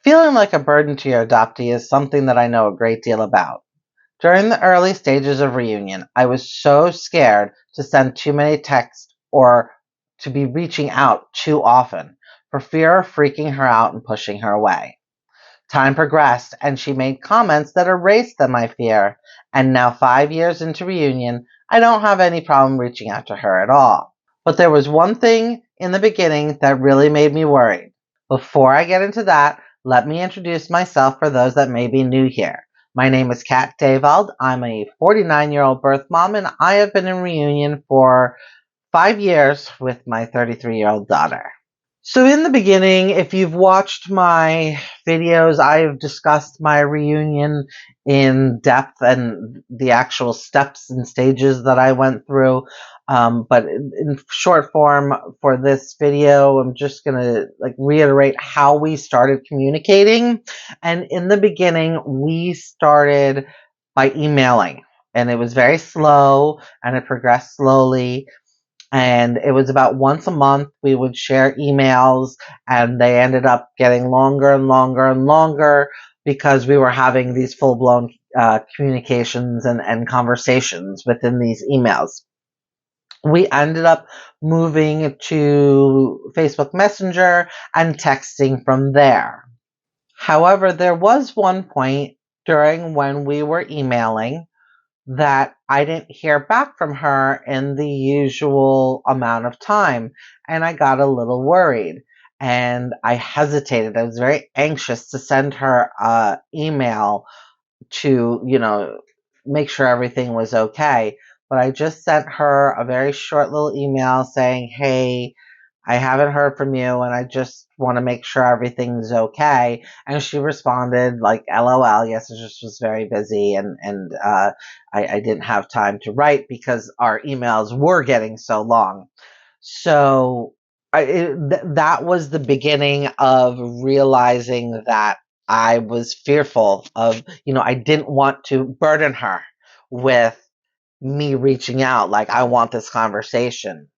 Feeling like a burden to your adoptee is something that I know a great deal about. During the early stages of reunion, I was so scared to send too many texts or to be reaching out too often for fear of freaking her out and pushing her away. Time progressed and she made comments that erased my fear, and now 5 years into reunion, I don't have any problem reaching out to her at all. But there was one thing in the beginning that really made me worried. Before I get into that, let me introduce myself for those that may be new here. My name is Kat Davald. I'm a 49-year-old birth mom, and I have been in reunion for 5 years with my 33-year-old daughter. So in the beginning, if you've watched my videos, I've discussed my reunion in depth and the actual steps and stages that I went through. But in short form for this video, I'm just going to reiterate how we started communicating. And in the beginning, we started by emailing, and it was very slow and it progressed slowly. And it was about once a month we would share emails, and they ended up getting longer and longer and longer because we were having these full-blown communications and conversations within these emails. We ended up moving to Facebook Messenger and texting from there. However, there was one point during when we were emailing that I didn't hear back from her in the usual amount of time, and I got a little worried and I hesitated. I was very anxious to send her an email to, make sure everything was okay. But I just sent her a very short little email saying, "Hey, I haven't heard from you and I just want to make sure everything's okay." And she responded like, "LOL, yes, I just was very busy and I didn't have time to write because our emails were getting so long." So that was the beginning of realizing that I was fearful of, I didn't want to burden her with me reaching out like, "I want this conversation."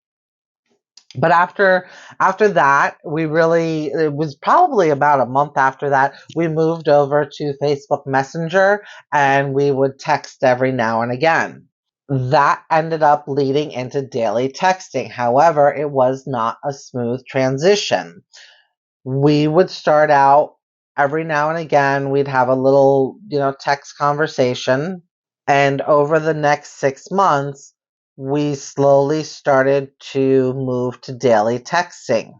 But after that, it was probably about a month after that, we moved over to Facebook Messenger and we would text every now and again. That ended up leading into daily texting. However, it was not a smooth transition. We would start out every now and again, we'd have a little, text conversation. And over the next 6 months, we slowly started to move to daily texting.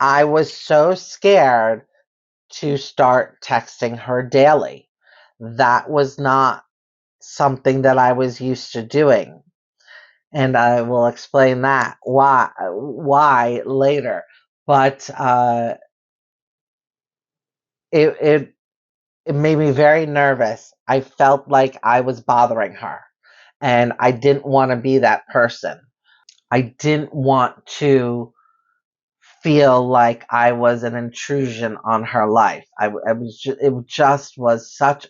I was so scared to start texting her daily. That was not something that I was used to doing. And I will explain that why later. But it made me very nervous. I felt like I was bothering her, and I didn't want to be that person. I didn't want to feel like I was an intrusion on her life. It just was such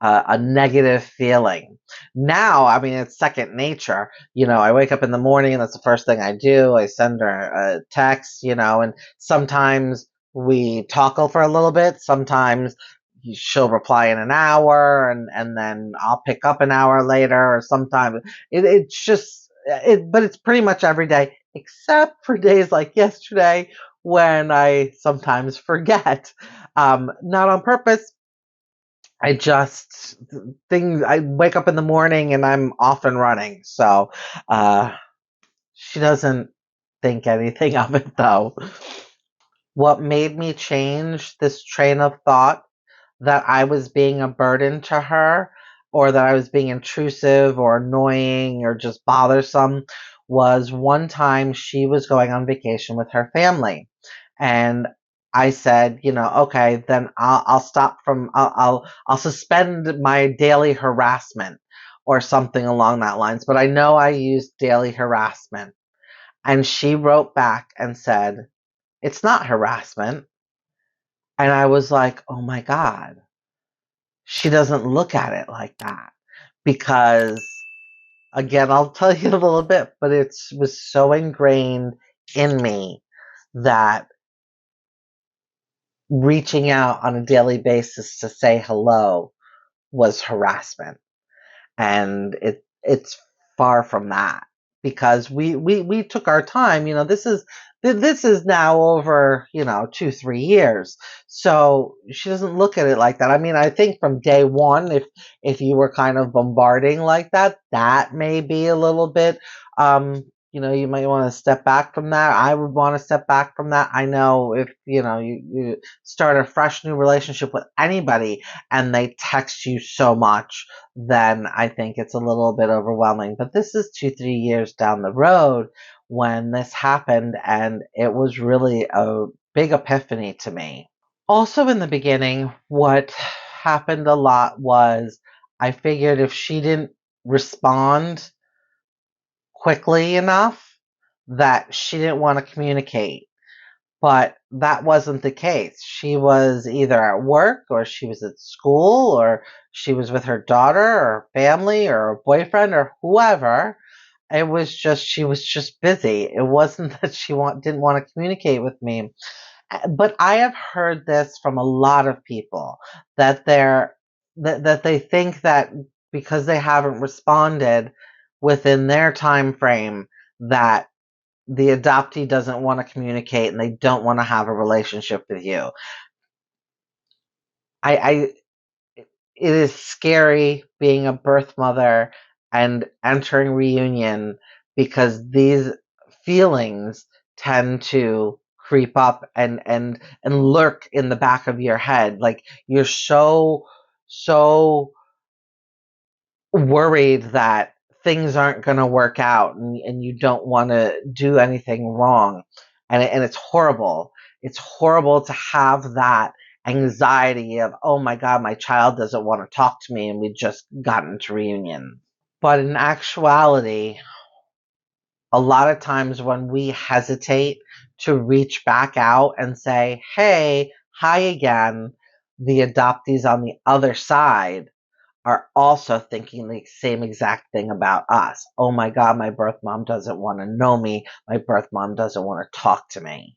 a negative feeling. Now, I mean, it's second nature. I wake up in the morning and that's the first thing I do. I send her a text, and sometimes we talk for a little bit. Sometimes she'll reply in an hour and then I'll pick up an hour later, or sometimes but it's pretty much every day, except for days like yesterday when I sometimes forget. Not on purpose. I wake up in the morning and I'm off and running. So, she doesn't think anything of it though. What made me change this train of thought that I was being a burden to her, or that I was being intrusive or annoying or just bothersome, was one time she was going on vacation with her family. And I said, okay, then I'll stop I'll suspend my daily harassment or something along that lines. But I know I used daily harassment. And she wrote back and said, "It's not harassment." And I was like, oh my God, she doesn't look at it like that. Because, again, I'll tell you a little bit, but it was so ingrained in me that reaching out on a daily basis to say hello was harassment. And it's far from that, because we took our time. This is now over 2-3 years, so she doesn't look at it like that. I mean, I think from day one, if you were kind of bombarding like that, that may be a little bit, you might want to step back from that. I would want to step back from that. I know if you start a fresh new relationship with anybody and they text you so much, then I think it's a little bit overwhelming. But this is 2-3 years down the road when this happened, and it was really a big epiphany to me. Also, in the beginning, what happened a lot was I figured if she didn't respond quickly enough, that she didn't want to communicate. But that wasn't the case. She was either at work, or she was at school, or she was with her daughter or family or a boyfriend or whoever. It was just, she was just busy. It wasn't that she didn't want to communicate with me. But I have heard this from a lot of people, that that they think that because they haven't responded within their time frame, that the adoptee doesn't want to communicate and they don't want to have a relationship with you. I It is scary being a birth mother and entering reunion, because these feelings tend to creep up and lurk in the back of your head. Like, you're so worried that things aren't going to work out, and you don't want to do anything wrong. And it's horrible. It's horrible to have that anxiety of, oh my God, my child doesn't want to talk to me and we just got into reunion. But in actuality, a lot of times when we hesitate to reach back out and say, hey, hi again, the adoptees on the other side are also thinking the same exact thing about us. Oh my God, my birth mom doesn't want to know me. My birth mom doesn't want to talk to me.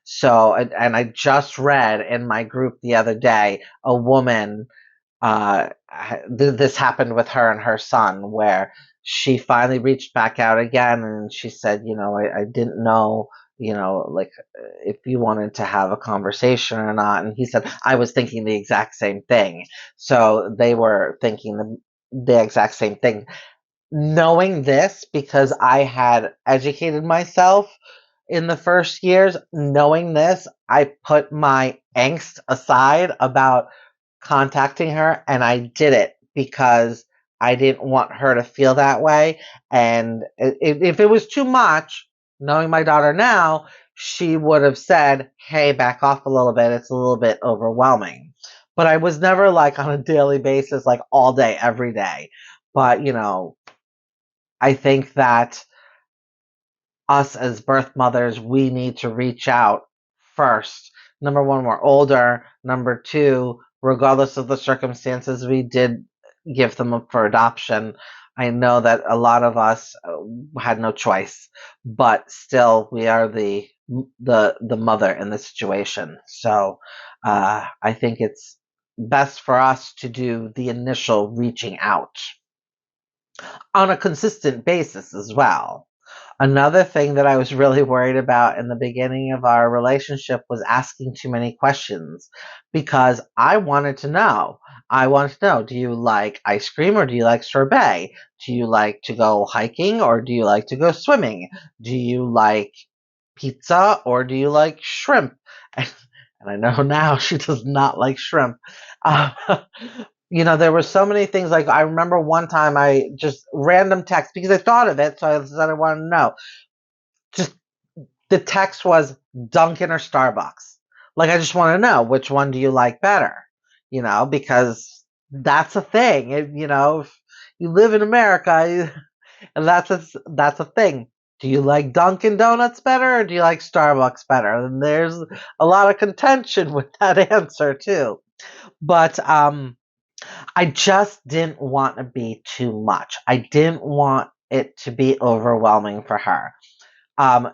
So, and I just read in my group the other day, a woman, this happened with her and her son, where she finally reached back out again, and she said, I didn't know, like, if you wanted to have a conversation or not. And he said, I was thinking the exact same thing. So they were thinking the exact same thing. Knowing this, because I had educated myself in the first years, knowing this, I put my angst aside about contacting her, and I did it because I didn't want her to feel that way. And if it was too much, knowing my daughter now, she would have said, hey, back off a little bit. It's a little bit overwhelming. But I was never like on a daily basis, like all day, every day. But, I think that us as birth mothers, we need to reach out first. Number one, we're older. Number two, regardless of the circumstances, we did give them up for adoption. I know that a lot of us had no choice, but still, we are the mother in the situation. So I think it's best for us to do the initial reaching out on a consistent basis as well. Another thing that I was really worried about in the beginning of our relationship was asking too many questions, because I wanted to know. I wanted to know, do you like ice cream or do you like sorbet? Do you like to go hiking or do you like to go swimming? Do you like pizza or do you like shrimp? And I know now she does not like shrimp. Uh, there were so many things. Like, I remember one time I just random text because I thought of it, so I said I wanted to know. Just the text was Dunkin' or Starbucks. Like, I just want to know, which one do you like better? Because that's a thing. If you live in America, and that's a thing. Do you like Dunkin' Donuts better or do you like Starbucks better? And there's a lot of contention with that answer too. But I just didn't want to be too much. I didn't want it to be overwhelming for her.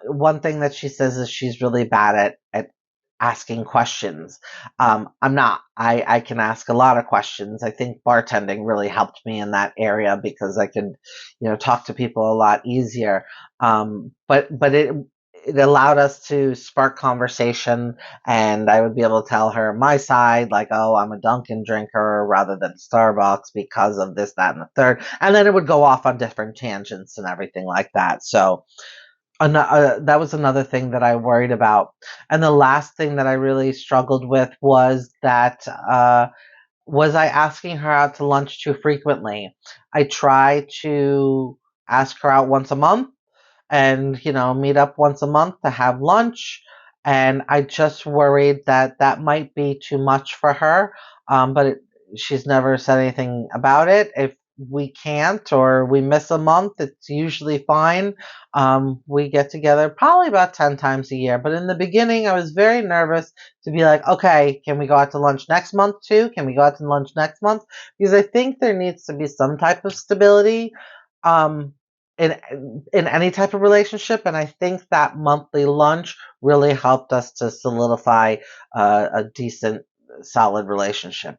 One thing that she says is she's really bad at asking questions. I'm not. I can ask a lot of questions. I think bartending really helped me in that area because I could, talk to people a lot easier. But it allowed us to spark conversation, and I would be able to tell her my side, like, oh, I'm a Dunkin' drinker rather than Starbucks because of this, that, and the third. And then it would go off on different tangents and everything like that. So that was another thing that I worried about. And the last thing that I really struggled with was that was I asking her out to lunch too frequently? I try to ask her out once a month and, meet up once a month to have lunch. And I just worried that that might be too much for her. But she's never said anything about it. If we can't or we miss a month, it's usually fine. We get together probably about 10 times a year. But in the beginning, I was very nervous to be like, okay, can we go out to lunch next month too? Can we go out to lunch next month? Because I think there needs to be some type of stability. Um, in in any type of relationship, and I think that monthly lunch really helped us to solidify a decent, solid relationship.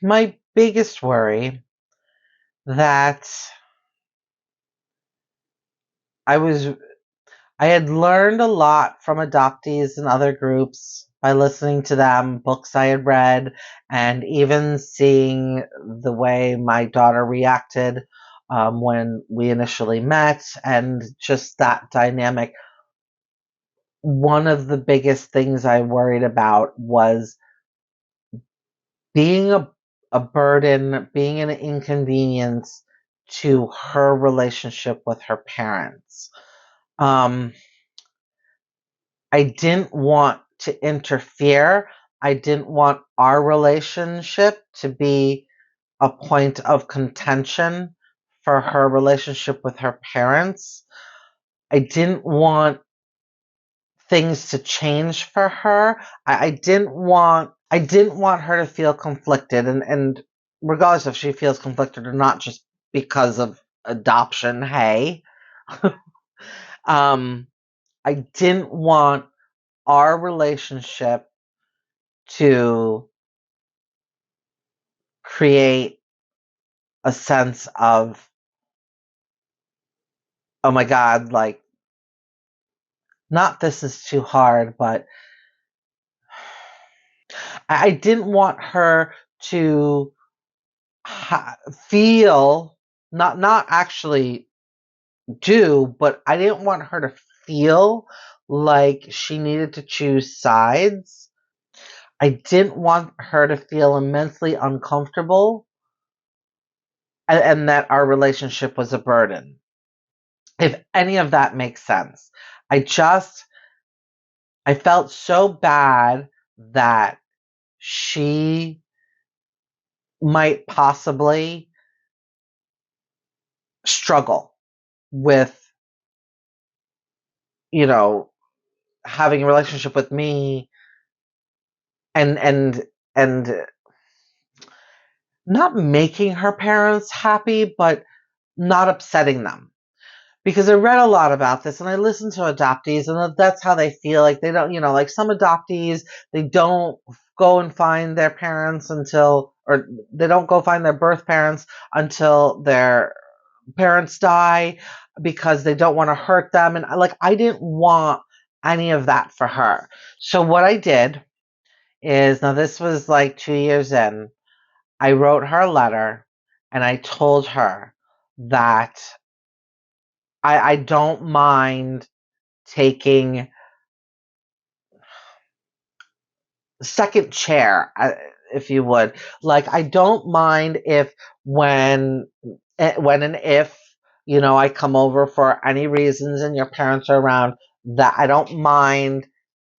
My biggest worry that I was I had learned a lot from adoptees and other groups by listening to them, books I had read, and even seeing the way my daughter reacted when we initially met, and just that dynamic. One of the biggest things I worried about was being a burden, being an inconvenience to her relationship with her parents. Um, I didn't want to interfere. I didn't want our relationship to be a point of contention for her relationship with her parents. I didn't want things to change for her. I didn't want her to feel conflicted, and regardless if she feels conflicted or not, just because of adoption, hey. um, I didn't want our relationship to create a sense of, oh my God, like, not this is too hard, but I didn't want her to feel, not actually do, but I didn't want her to feel like she needed to choose sides. I didn't want her to feel immensely uncomfortable, and that our relationship was a burden. If any of that makes sense. I felt so bad that she might possibly struggle with, you know, having a relationship with me, and not making her parents happy, but not upsetting them. Because I read a lot about this and I listened to adoptees, and that's how they feel. Like they don't, like some adoptees, they don't go and find their parents or they don't go find their birth parents until their parents die because they don't want to hurt them. And like, I didn't want any of that for her. So what I did is, now this was like 2 years in, I wrote her a letter and I told her that I don't mind taking second chair, if you would. Like, I don't mind if when and if, I come over for any reasons and your parents are around, that I don't mind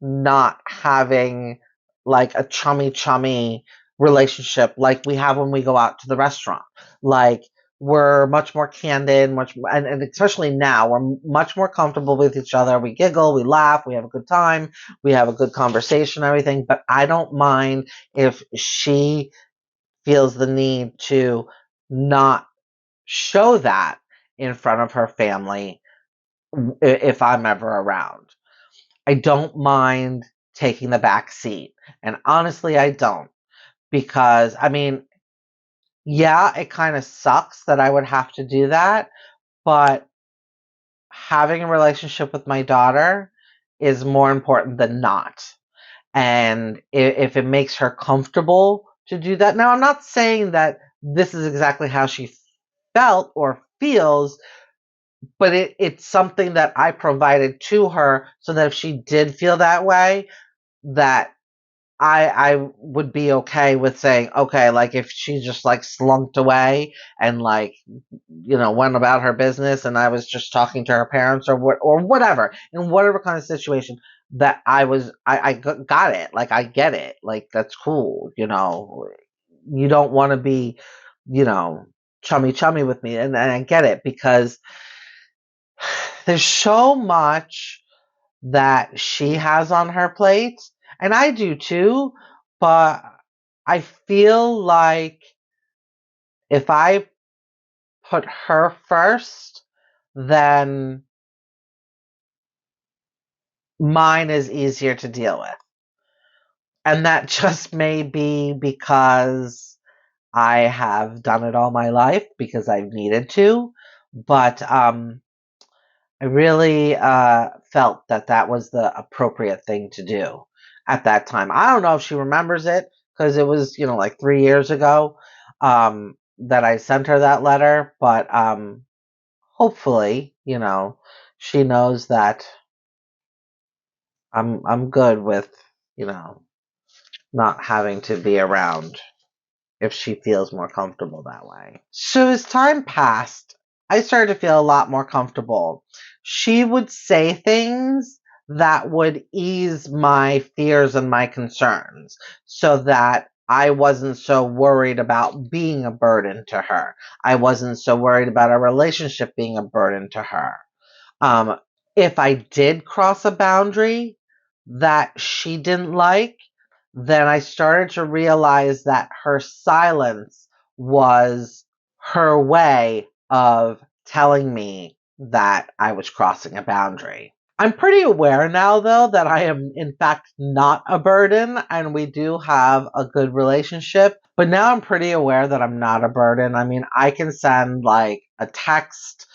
not having like a chummy relationship like we have when we go out to the restaurant. Like, we're much more candid, and especially now, we're much more comfortable with each other. We giggle, we laugh, we have a good time, we have a good conversation, everything. But I don't mind if she feels the need to not show that in front of her family if I'm ever around. I don't mind taking the back seat. And honestly, I don't. Because, I mean, yeah, it kind of sucks that I would have to do that, but having a relationship with my daughter is more important than not. And if it makes her comfortable to do that. Now, I'm not saying that this is exactly how she felt or feels, but it's something that I provided to her so that if she did feel that way, that I would be okay with saying, okay, like if she just like slunked away and like, went about her business and I was just talking to her parents or whatever, in whatever kind of situation that I got it. Like, I get it. Like, that's cool. You don't want to be, you know, chummy with me. And I get it because there's so much that she has on her plate, and I do too, but I feel like if I put her first, then mine is easier to deal with. And that just may be because I have done it all my life because I've needed to, but I really felt that that was the appropriate thing to do at that time. I don't know if she remembers it because it was, like 3 years ago that I sent her that letter, but hopefully, she knows that I'm good with, you know, not having to be around if she feels more comfortable that way. So as time passed, I started to feel a lot more comfortable. She would say things that would ease my fears and my concerns so that I wasn't so worried about being a burden to her. I wasn't so worried about our relationship being a burden to her. Um, if I did cross a boundary that she didn't like, then I started to realize that her silence was her way of telling me that I was crossing a boundary. I'm pretty aware now, though, that I am, in fact, not a burden and we do have a good relationship. But now I'm pretty aware that I'm not a burden. I mean, I can send like a text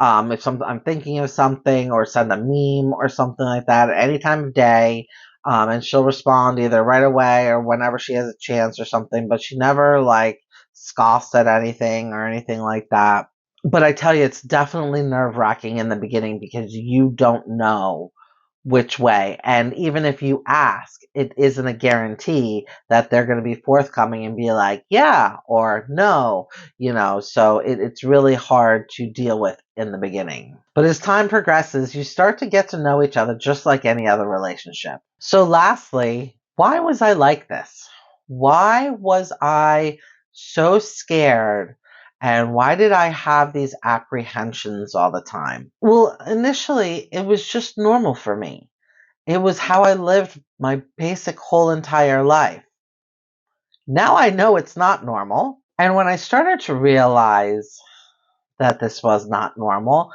if I'm thinking of something, or send a meme or something like that at any time of day. And she'll respond either right away or whenever she has a chance or something. But she never like scoffs at anything or anything like that. But I tell you, it's definitely nerve-wracking in the beginning because you don't know which way. And even if you ask, it isn't a guarantee that they're going to be forthcoming and be like, yeah, or no, so it's really hard to deal with in the beginning. But as time progresses, you start to get to know each other just like any other relationship. So lastly, why was I like this? Why was I so scared? And why did I have these apprehensions all the time? Well, initially, it was just normal for me. It was how I lived my basic whole entire life. Now I know it's not normal. And when I started to realize that this was not normal,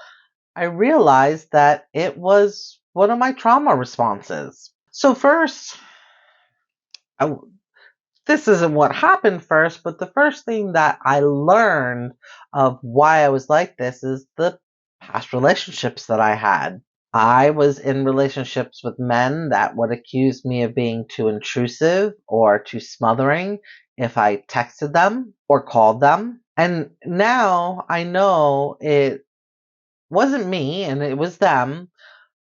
I realized that it was one of my trauma responses. So, first, I, this isn't what happened first, but the first thing that I learned of why I was like this is the past relationships that I had. I was in relationships with men that would accuse me of being too intrusive or too smothering if I texted them or called them. And now I know it wasn't me and it was them.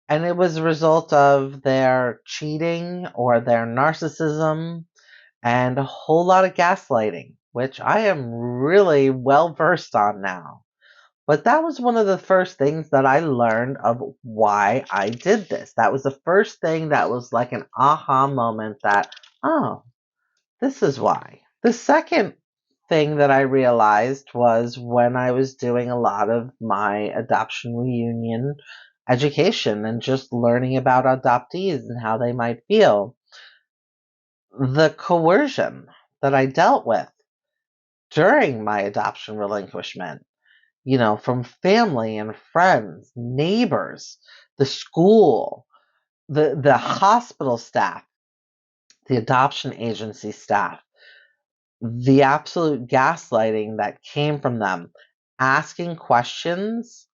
And it was a result of their cheating or their narcissism and a whole lot of gaslighting, which I am really well versed on now. But that was one of the first things that I learned of why I did this. That was the first thing that was like an aha moment that, oh, this is why. The second thing that I realized was when I was doing a lot of my adoption reunion education and just learning about adoptees and how they might feel. The coercion that I dealt with during my adoption relinquishment, from family and friends, neighbors, the school. The hospital staff, the adoption agency staff, the absolute gaslighting that came from them, asking questions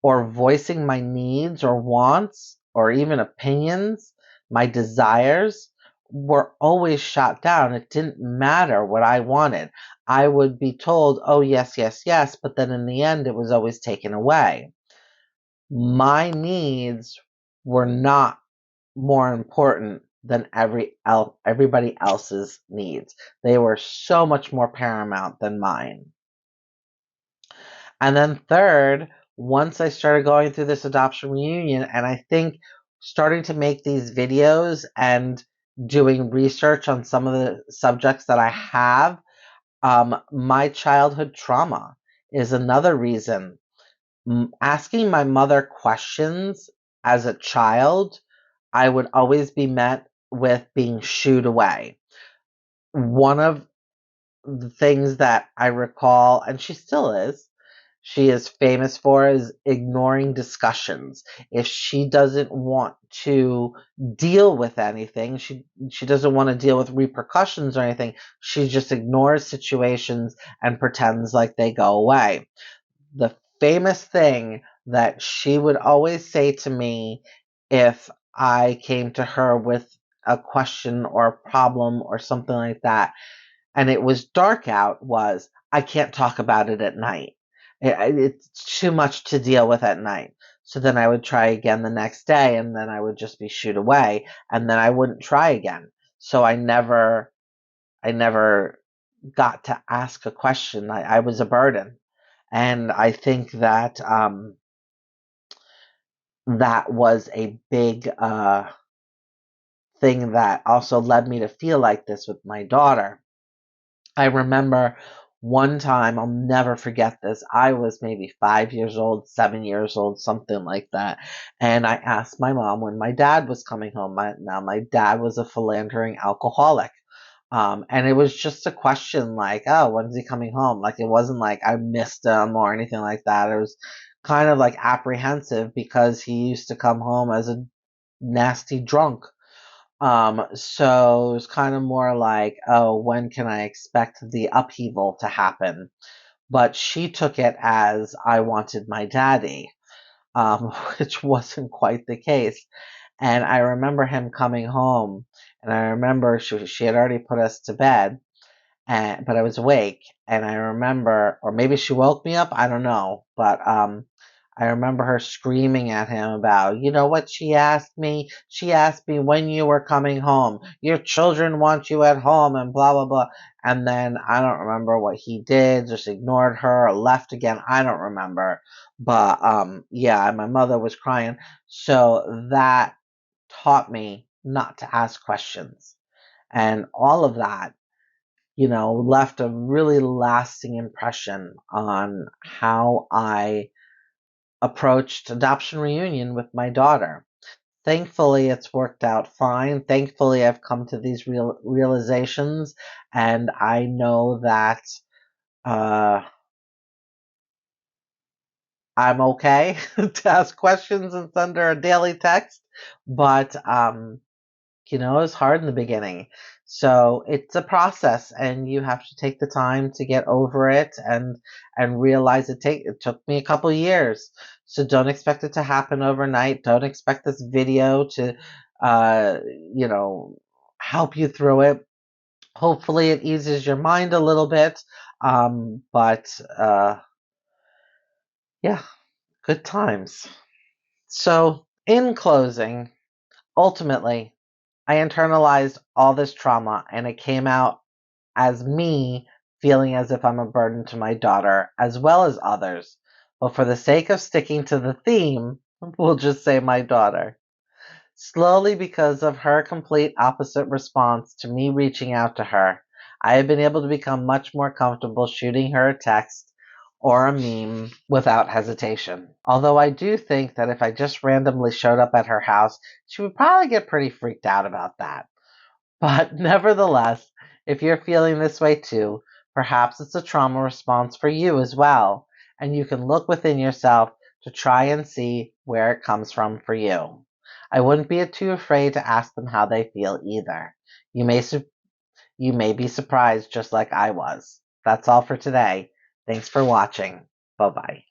or voicing my needs or wants or even opinions, my desires, were always shot down. It didn't matter what I wanted. I would be told, oh, yes, yes, yes, but then in the end, it was always taken away. My needs were not more important than everybody else's needs. They were so much more paramount than mine. And then third, once I started going through this adoption reunion, and I think starting to make these videos and doing research on some of the subjects that I have, my childhood trauma is another reason. Asking my mother questions as a child, I would always be met with being shooed away. One of the things that I recall, and she is famous for, is ignoring discussions. If she doesn't want to deal with anything, she doesn't want to deal with repercussions or anything, she just ignores situations and pretends like they go away. The famous thing that she would always say to me if I came to her with a question or a problem or something like that, and it was dark out, was, I can't talk about it at night. It's too much to deal with at night. So then I would try again the next day, and then I would just be shooed away, and then I wouldn't try again. So I never got to ask a question. I was a burden. And I think that that was a big thing that also led me to feel like this with my daughter. I remember one time, I'll never forget this. I was maybe 5 years old, 7 years old, something like that. And I asked my mom when my dad was coming home. My dad was a philandering alcoholic. And it was just a question like, oh, when's he coming home? Like, it wasn't like I missed him or anything like that. It was kind of like apprehensive because he used to come home as a nasty drunk. So it was kind of more like, oh, when can I expect the upheaval to happen? But she took it as I wanted my daddy, which wasn't quite the case. And I remember him coming home, and I remember she had already put us to bed, but I was awake, and I remember, or maybe she woke me up, I don't know, but I remember her screaming at him about, you know what she asked me? She asked me when you were coming home. Your children want you at home, and blah blah blah. And then I don't remember what he did, just ignored her or left again. I don't remember, but yeah, my mother was crying, so that taught me not to ask questions, and all of that, left a really lasting impression on how I approached adoption reunion with my daughter. Thankfully, it's worked out fine. Thankfully, I've come to these realizations, and I know that uh, I'm okay to ask questions and send her a daily text. But it's hard in the beginning. So it's a process, and you have to take the time to get over it and realize it took me a couple years. So don't expect it to happen overnight. Don't expect this video to uh you know help you through it. Hopefully it eases your mind a little bit. But yeah, good times. So in closing, ultimately, I internalized all this trauma, and it came out as me feeling as if I'm a burden to my daughter as well as others. But for the sake of sticking to the theme, we'll just say my daughter. Slowly, because of her complete opposite response to me reaching out to her, I have been able to become much more comfortable shooting her a text or a meme without hesitation. Although I do think that if I just randomly showed up at her house, she would probably get pretty freaked out about that. But nevertheless, if you're feeling this way too, perhaps it's a trauma response for you as well, and you can look within yourself to try and see where it comes from for you. I wouldn't be too afraid to ask them how they feel either. You may you may be surprised just like I was. That's all for today. Thanks for watching. Bye bye.